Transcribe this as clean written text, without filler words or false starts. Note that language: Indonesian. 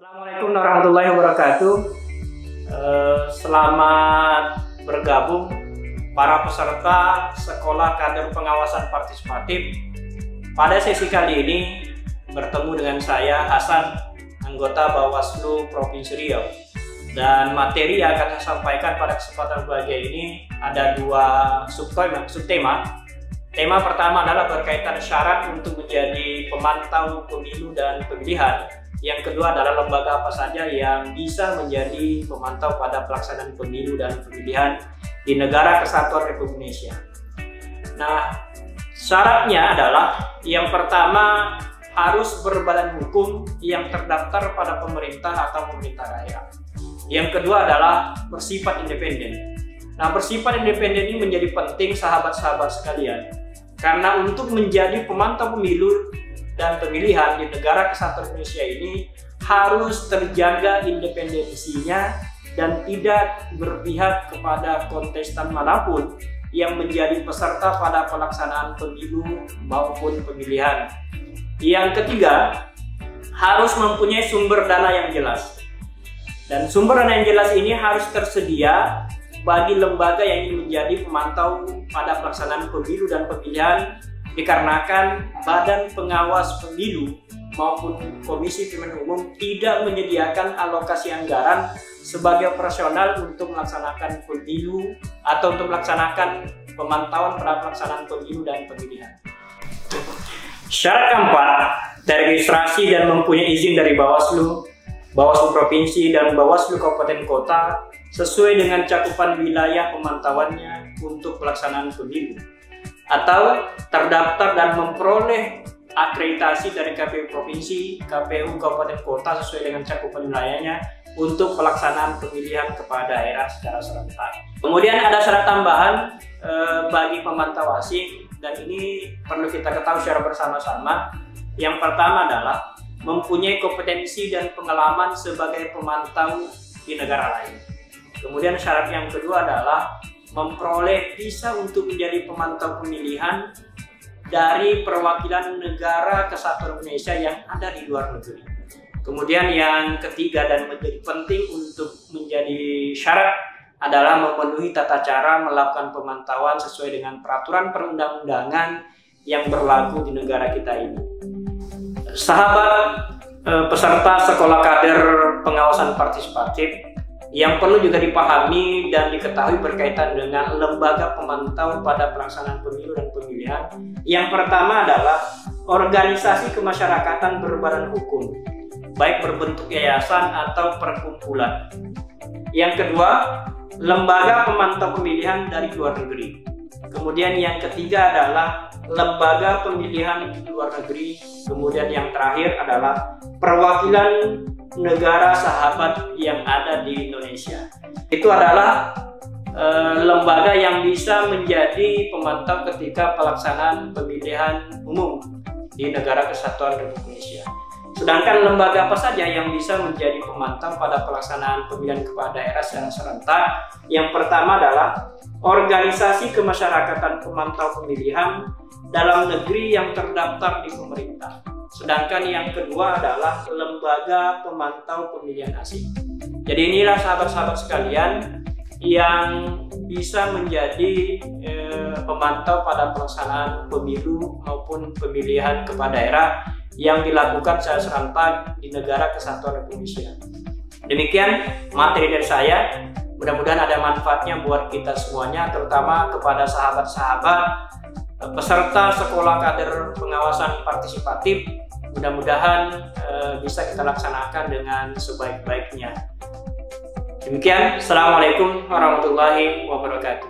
Assalamualaikum warahmatullahi wabarakatuh. Selamat bergabung para peserta Sekolah Kader Pengawasan Partisipatif. Pada sesi kali ini bertemu dengan saya Hasan, anggota Bawaslu Provinsi Riau. Dan materi yang akan saya sampaikan pada kesempatan berbahagia ini ada dua subtema. Tema pertama adalah berkaitan syarat untuk menjadi pemantau pemilu dan pemilihan. Yang kedua adalah lembaga apa saja yang bisa menjadi pemantau pada pelaksanaan pemilu dan pemilihan di Negara Kesatuan Republik Indonesia. Nah, syaratnya adalah yang pertama harus berbadan hukum yang terdaftar pada pemerintah atau pemerintah daerah. Yang kedua adalah bersifat independen. Nah, bersifat independen ini menjadi penting sahabat-sahabat sekalian, karena untuk menjadi pemantau pemilu dan pemilihan di Negara Kesatuan Indonesia ini harus terjaga independensinya dan tidak berpihak kepada kontestan manapun yang menjadi peserta pada pelaksanaan pemilu maupun pemilihan. Yang ketiga, harus mempunyai sumber dana yang jelas. Dan sumber dana yang jelas ini harus tersedia bagi lembaga yang ingin menjadi pemantau pada pelaksanaan pemilu dan pemilihan, dikarenakan Badan Pengawas Pemilu maupun Komisi Pemilihan Umum tidak menyediakan alokasi anggaran sebagai operasional untuk melaksanakan pemilu atau untuk melaksanakan pemantauan pada pelaksanaan pemilu dan pemilihan. Syarat keempat, teregistrasi dan mempunyai izin dari Bawaslu Provinsi dan Bawaslu Kabupaten Kota sesuai dengan cakupan wilayah pemantauannya untuk pelaksanaan pemilu, atau terdaftar dan memperoleh akreditasi dari KPU Provinsi, KPU Kabupaten Kota sesuai dengan cakupan wilayahnya untuk pelaksanaan pemilihan kepala daerah secara serentak. Kemudian ada syarat tambahan bagi pemantau asing, dan ini perlu kita ketahui secara bersama-sama. Yang pertama adalah mempunyai kompetensi dan pengalaman sebagai pemantau di negara lain. Kemudian syarat yang kedua adalah memperoleh visa untuk menjadi pemantau pemilihan dari perwakilan Negara Kesatuan Indonesia yang ada di luar negeri. Kemudian yang ketiga dan menjadi penting untuk menjadi syarat adalah memenuhi tata cara melakukan pemantauan sesuai dengan peraturan perundang-undangan yang berlaku di negara kita ini. Sahabat peserta Sekolah Kader Pengawasan Partisipatif, yang perlu juga dipahami dan diketahui berkaitan dengan lembaga pemantau pada pelaksanaan pemilu dan pemilihan. Yang pertama adalah organisasi kemasyarakatan berbadan hukum, baik berbentuk yayasan atau perkumpulan. Yang kedua, lembaga pemantau pemilihan dari luar negeri. Kemudian yang ketiga adalah lembaga pemilihan di luar negeri. Kemudian yang terakhir adalah perwakilan negara sahabat yang ada di Indonesia. Itu adalah lembaga yang bisa menjadi pemantau ketika pelaksanaan pemilihan umum di Negara Kesatuan Republik Indonesia. Sedangkan lembaga apa saja yang bisa menjadi pemantau pada pelaksanaan pemilihan kepala daerah secara serentak? Yang pertama adalah organisasi kemasyarakatan pemantau pemilihan dalam negeri yang terdaftar di pemerintah. Sedangkan yang kedua adalah lembaga pemantau pemilihan asing. Jadi inilah sahabat-sahabat sekalian yang bisa menjadi pemantau pada pelaksanaan pemilu maupun pemilihan kepala daerah yang dilakukan secara serentak di Negara Kesatuan Republik Indonesia. Demikian materi dari saya. Mudah-mudahan ada manfaatnya buat kita semuanya, terutama kepada sahabat-sahabat peserta Sekolah Kader Pengawasan Partisipatif. Mudah-mudahan bisa kita laksanakan dengan sebaik-baiknya. Demikian, Assalamualaikum warahmatullahi wabarakatuh.